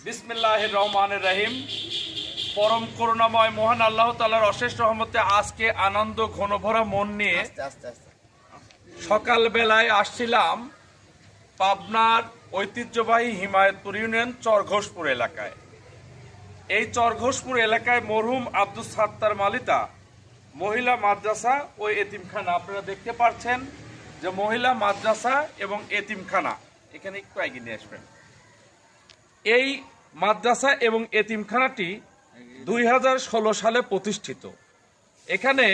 বিসমিল্লাহির রহমানির রহিম। পরম করুণাময় মহান আল্লাহ তাআলার অশেষ রহমতে আজকে আনন্দ ঘনভরা মন নিয়ে সকালবেলায় আসছিলাম পাবনার ঐতিহ্যবাহী হিমায়তপুর ইউনিয়ন চরঘোষপুর এলাকায়। এই চরঘোষপুর এলাকায় মরহুম আব্দুস সাত্তার মালিতা মহিলা মাদ্রাসা ও এতিমখানা, আপনারা দেখতে পাচ্ছেন যে মহিলা মাদ্রাসা এবং এতিমখানা, এখানে একটু এগিয়ে নিয়ে আসবেন। এই মাদ্রাসা এবং এতিমখানাটি 2016 সালে প্রতিষ্ঠিত। এখানে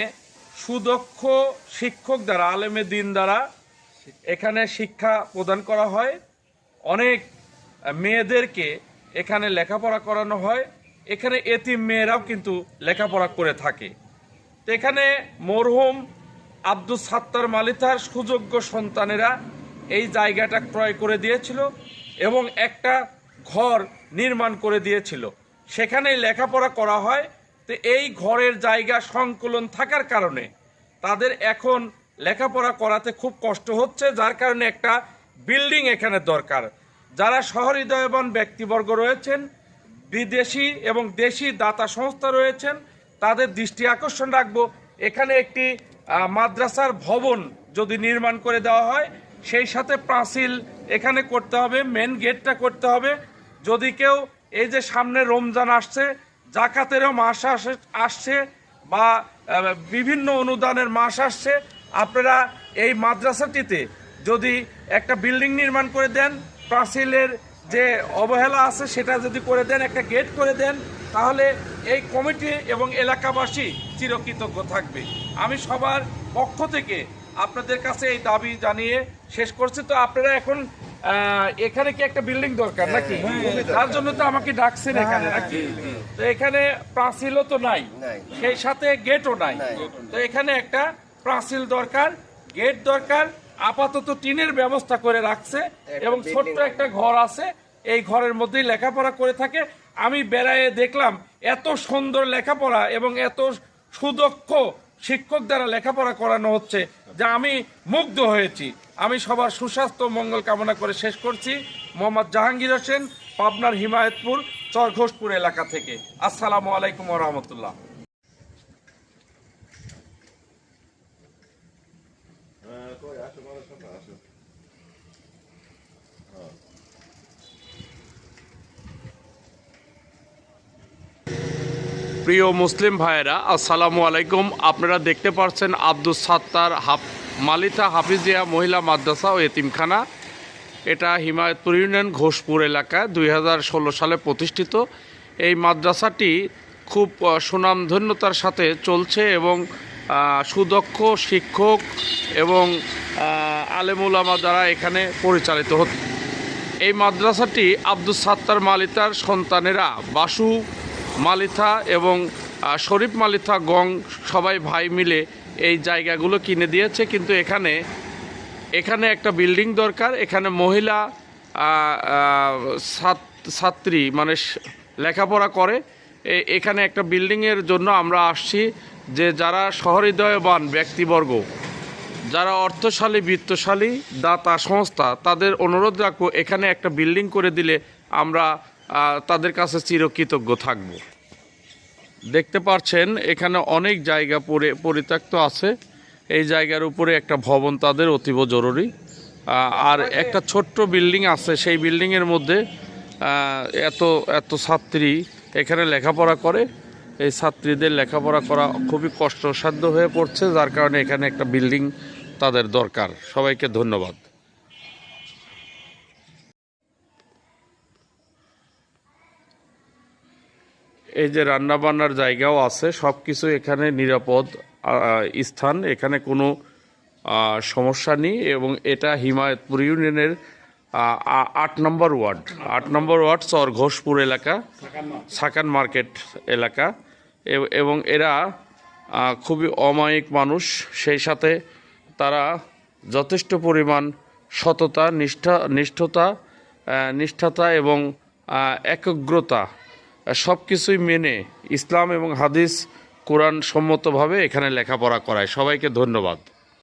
সুদক্ষ শিক্ষক দ্বারা, আলেমে দিন দ্বারা এখানে শিক্ষা প্রদান করা হয়। অনেক মেয়েদেরকে এখানে লেখাপড়া করানো হয়। এখানে এতিম মেয়েরাও কিন্তু লেখাপড়া করে থাকে। তো এখানে মরহুম আব্দুস সাত্তার মালিতার সুযোগ্য সন্তানেরা এই জায়গাটা ক্রয় করে দিয়েছিল এবং একটা ঘর নির্মাণ করে দিয়েছিল, সেখানেই লেখাপড়া করা হয়। তো এই ঘরের জায়গা সংকুলন থাকার কারণে তাদের এখন লেখাপড়া করাতে খুব কষ্ট হচ্ছে, যার কারণে একটা বিল্ডিং এখানে দরকার। যারা সহৃদয়বান ব্যক্তিবর্গ রয়েছেন, বিদেশি এবং দেশি দাতা সংস্থা রয়েছেন, তাদের দৃষ্টি আকর্ষণ রাখবো। এখানে একটি মাদ্রাসার ভবন যদি নির্মাণ করে দেওয়া হয়, সেই সাথে প্রাচীল এখানে করতে হবে, মেন গেটটা করতে হবে। যদি কেউ এই যে সামনে রমজান আসছে, জাকাতেরও মাস আসছে বা বিভিন্ন অনুদানের মাস আসছে, আপনারা এই মাদ্রাসাটিতে যদি একটা বিল্ডিং নির্মাণ করে দেন, প্রাচীলের যে অবহেলা আছে সেটা যদি করে দেন, একটা গেট করে দেন, তাহলে এই কমিটি এবং এলাকাবাসী চিরকৃতজ্ঞ থাকবে। আমি সবার পক্ষ থেকে আপনাদের কাছে এই দাবি জানিয়ে শেষ করছি। তো আপনারা এখন এখানে কি একটা বিল্ডিং দরকার নাকি? তার জন্য তো আমাকে ডাকছেন এখানে নাকি? তো এখানে প্রাচীলও তো নাই, সেই সাথে গেটও নাই। তো এখানে একটা প্রাচীল দরকার, গেট দরকার। আপাতত টিনের ব্যবস্থা করে রাখছে এবং ছোট্ট একটা ঘর আছে, এই ঘরের মধ্যেই লেখাপড়া করে থাকে। আমি বেড়ায়ে দেখলাম এত সুন্দর লেখাপড়া এবং এত সুদক্ষ শিক্ষক দ্বারা লেখাপড়া করানো হচ্ছে যা আমি মুগ্ধ হয়েছি। আমি সবার সুস্বাস্থ্য মঙ্গল কামনা করে শেষ করছি। মোহাম্মদ জাহাঙ্গীর হোসেন, পাবনার হিমায়তপুর চরঘোষপুর এলাকা থেকে। আসসালামু আলাইকুম ওয়া রাহমাতুল্লাহ। প্রিয় মুসলিম ভাইয়েরা, আসসালামু আলাইকুম। আপনারা দেখতে পাচ্ছেন আব্দুস সাত্তার মালিতা হাফিজিয়া মহিলা মাদ্রাসা ও এতিমখানা। এটা হিমায়তপুর ইউনিয়ন ঘোষপুর এলাকায় 2016 সালে প্রতিষ্ঠিত। এই মাদ্রাসাটি খুব সুনামধন্যতার সাথে চলছে এবং সুদক্ষ শিক্ষক এবং আলেমুলামা দ্বারা এখানে পরিচালিত হচ্ছে। এই মাদ্রাসাটি আব্দুস সাত্তার মালিতার সন্তানেরা বাসু মালিথা এবং শরীফ মালিথা গং সবাই ভাই মিলে এই জায়গাগুলো কিনে দিয়েছে। কিন্তু এখানে একটা বিল্ডিং দরকার। এখানে মহিলা ছাত্রী মানে লেখাপড়া করে। এখানে একটা বিল্ডিংয়ের জন্য আমরা আসছি, যে যারা সহৃদয়বান ব্যক্তিবর্গ, যারা অর্থশালী বিত্তশালী দাতা সংস্থা, তাদের অনুরোধ রাখবো এখানে একটা বিল্ডিং করে দিলে আমরা তাদের কাছে চিরকৃতজ্ঞ থাকব। দেখতে পাচ্ছেন এখানে অনেক জায়গা পরিত্যক্ত আছে। এই জায়গার উপরে একটা ভবন তাদের অতীব জরুরি। আর একটা ছোট্ট বিল্ডিং আছে, সেই বিল্ডিংয়ের মধ্যে এত ছাত্রী এখানে লেখাপড়া করে। এই ছাত্রীদের লেখাপড়া করা খুবই কষ্টসাধ্য হয়ে পড়ছে, যার কারণে এখানে একটা বিল্ডিং তাদের দরকার। সবাইকে ধন্যবাদ। এই যে রান্নাবান্নার জায়গাও আছে, সব কিছু এখানে নিরাপদ স্থান, এখানে কোনো সমস্যা নেই। এবং এটা হিমায়তপুর ইউনিয়নের 8 নম্বর ওয়ার্ড চরঘোষপুর এলাকা, সাকান মার্কেট এলাকা। এবং এরা খুবই অমায়িক মানুষ, সেই সাথে তারা যথেষ্ট পরিমাণ সততা, নিষ্ঠাতা এবং একাগ্রতা সব কিছুই মেনে ইসলাম এবং হাদিস কোরআন সম্মতভাবে এখানে লেখাপড়া করায়। সবাইকে ধন্যবাদ।